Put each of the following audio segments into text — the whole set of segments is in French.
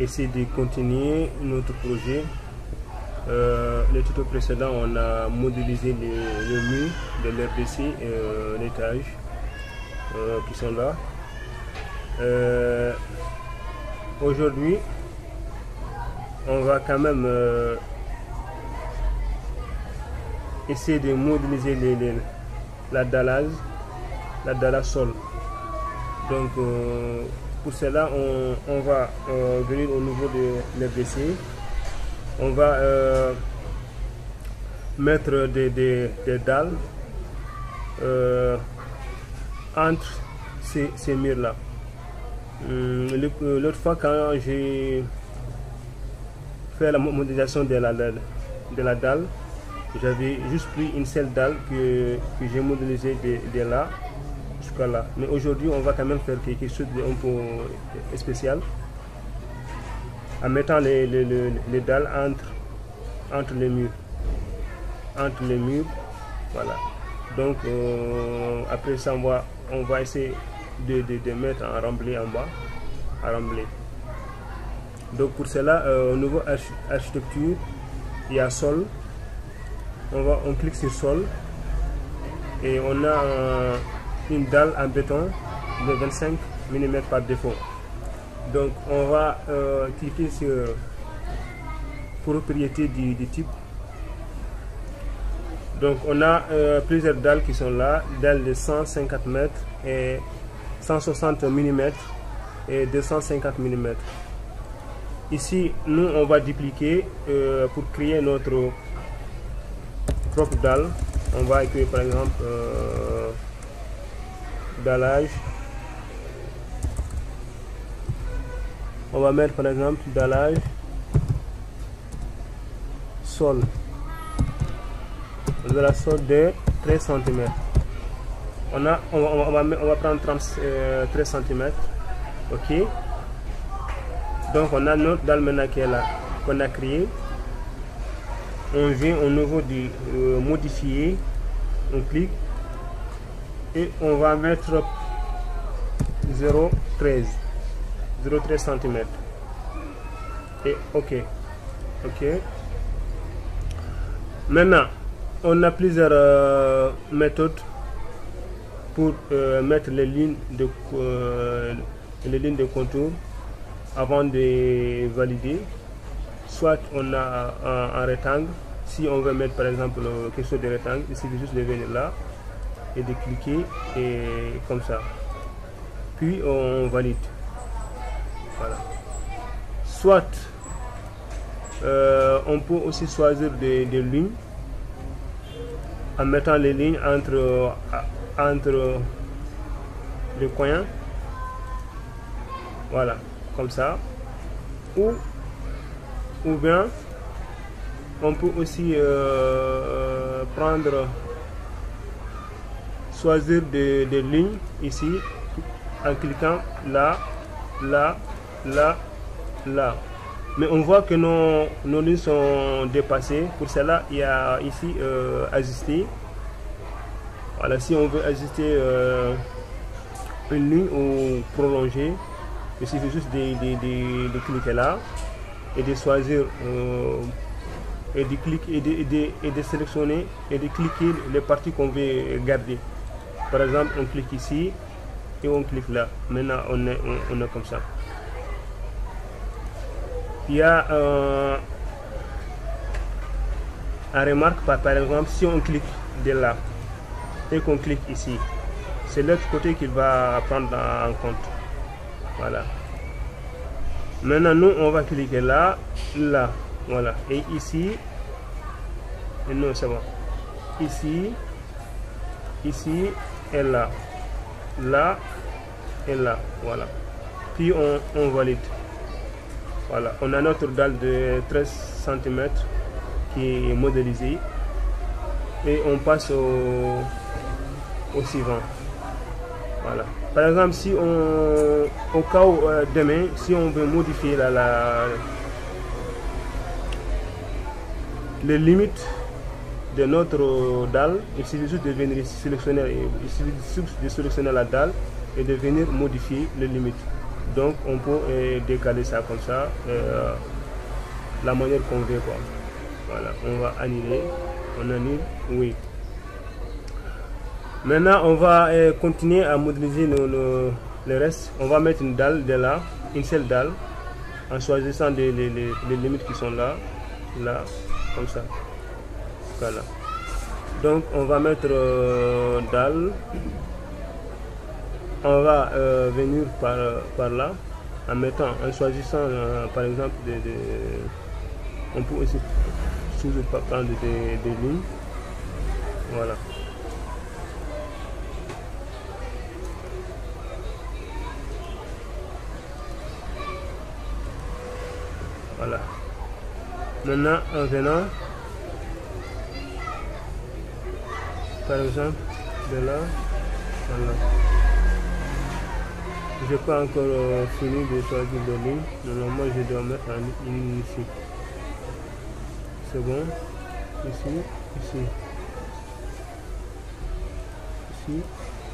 essayer de continuer notre projet. Le tuto précédent, on a modélisé le mur de l'RDC, l'étage qui sont là. Aujourd'hui, on va quand même essayer de modéliser la dallage sol. Donc pour cela, on va venir au niveau de l'RDC. On va mettre des dalles entre ces murs là. L'autre fois, quand j'ai fait la modélisation de la dalle, j'avais juste pris une seule dalle que j'ai modélisée de là jusqu'à là. Mais aujourd'hui, on va quand même faire quelque chose de un peu spécial, en mettant les dalles entre les murs. Voilà. Donc après ça, on va essayer de mettre en remblai en bas, Donc pour cela, au niveau architecture, il y a sol. On clique sur sol et on a une dalle en béton de 25 mm par défaut. Donc on va cliquer sur propriété du type. Donc on a plusieurs dalles qui sont là, dalles de 150 mètres et 160 mm et 250 mm. Ici, nous on va dupliquer pour créer notre propre dalle. On va écrire par exemple dallage. On va mettre par exemple dallage sol. De la sol de 13 cm. On va prendre 13 cm. Ok. Donc on a notre dalle maintenant qui est là, qu'on a créé. On vient au niveau du modifier, on clique et on va mettre 0,13 cm. Et ok. Maintenant, on a plusieurs méthodes pour mettre les lignes de contour avant de valider. Soit on a un rectangle. Si on veut mettre par exemple quelque chose de rectangle, il suffit juste de venir là et de cliquer et comme ça. Puis on valide. Voilà. Soit on peut aussi choisir des lignes en mettant les lignes entre les coins. Voilà, comme ça. Ou bien on peut aussi choisir des lignes ici en cliquant là. Mais on voit que nos lignes sont dépassées. Pour cela, il y a ici ajuster. Voilà, si on veut ajuster une ligne ou prolonger, il suffit juste de cliquer là et de choisir et de cliquer et de sélectionner et de cliquer les parties qu'on veut garder. Par exemple, on clique ici et on clique là. Maintenant, on est comme ça. Il y a un remarque par exemple, si on clique de là et qu'on clique ici, c'est l'autre côté qu'il va prendre en compte. Voilà. Maintenant, nous on va cliquer là, voilà, et ici, et non, c'est bon. Ici et là et là, voilà. Puis on valide. Voilà, on a notre dalle de 13 cm qui est modélisée et on passe au suivant. Voilà. Par exemple, si au cas où demain, si on veut modifier les limites de notre dalle, il suffit juste de venir sélectionner, la dalle et de venir modifier les limites. Donc on peut décaler ça comme ça, la manière qu'on veut quoi. Voilà, on va annuler, on annule, oui. Maintenant on va continuer à modéliser le reste. On va mettre une dalle de là, une seule dalle, en choisissant les limites qui sont là, comme ça. Voilà. Donc on va mettre dalle. On va venir par là en choisissant par exemple on peut aussi toujours prendre des lignes. Voilà. Voilà. Maintenant en venant par exemple de là, voilà. Je n'ai pas encore fini de choisir les lignes. Normalement, je dois mettre en ligne ici. C'est bon. Ici, ici. Ici,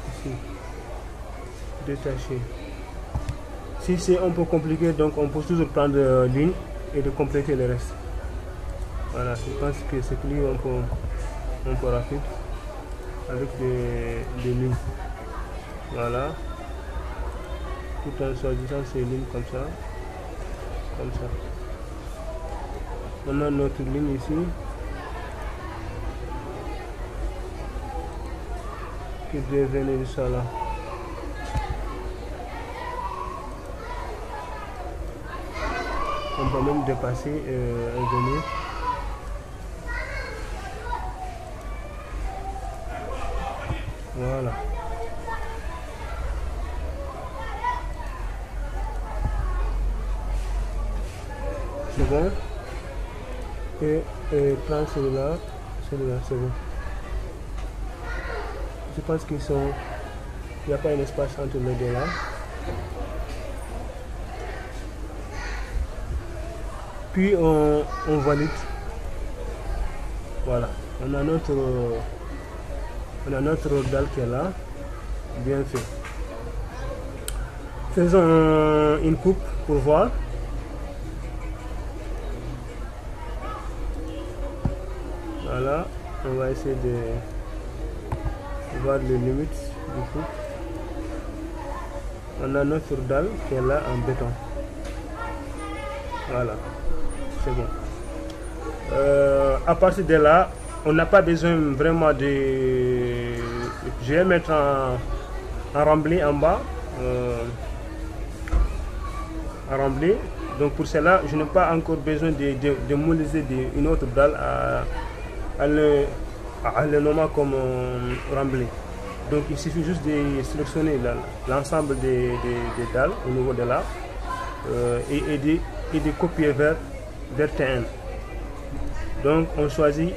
ici. Détacher. Si c'est un peu compliqué, donc on peut toujours prendre ligne et de compléter le reste. Voilà, je pense que c'est plus un peu rapide avec des lignes. Voilà. Tout en choisissant ces lignes comme ça. On a notre ligne ici qui devait venir ça là. On peut même dépasser et venir. Voilà. C'est bon. Et prendre celui-là, c'est bon. Je pense qu'ils sont. Il n'y a pas un espace entre les deux là. Puis on valide. Voilà. On a notre dalle qui est là. Bien fait. Faisons une coupe pour voir. Voilà, on va essayer de voir les limites du coup. On a notre dalle qui est là en béton. Voilà, c'est bon. À partir de là, on n'a pas besoin vraiment de... Je vais mettre en remblai en bas. En remblai. Donc pour cela, je n'ai pas encore besoin de modéliser une autre dalle à le nommer comme remblai. Donc il suffit juste de sélectionner l'ensemble des dalles au niveau de là et de copier vers T1. Donc on choisit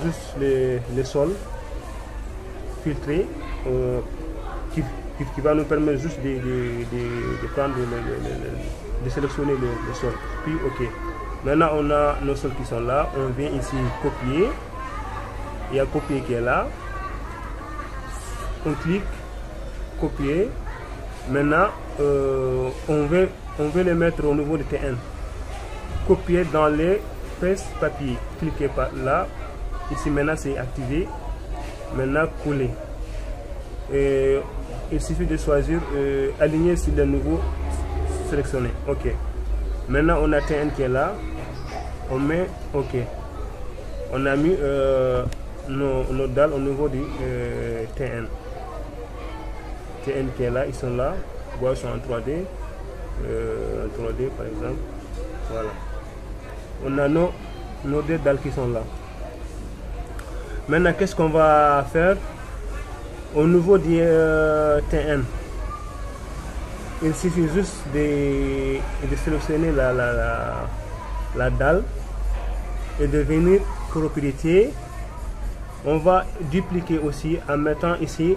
juste les sols filtrés qui va nous permettre juste de prendre de sélectionner les sols. Puis ok. Maintenant on a nos sols qui sont là. On vient ici copier. Il y a copier qui est là. On clique, copier. Maintenant, on veut les mettre au niveau de T1. Copier dans les presse-papier. Cliquez par là. Ici maintenant c'est activé. Maintenant coller. Et il suffit de choisir aligner sur le nouveau sélectionné. Ok. Maintenant on a T1 qui est là. On met ok. On a mis nos dalles au niveau du T1. T1 qui est là, ils sont là. Ils sont en 3D. En 3D par exemple. Voilà. On a nos deux dalles qui sont là. Maintenant, qu'est-ce qu'on va faire au niveau du T1? Il suffit juste de sélectionner la dalle et de venir propriété. On va dupliquer aussi en mettant ici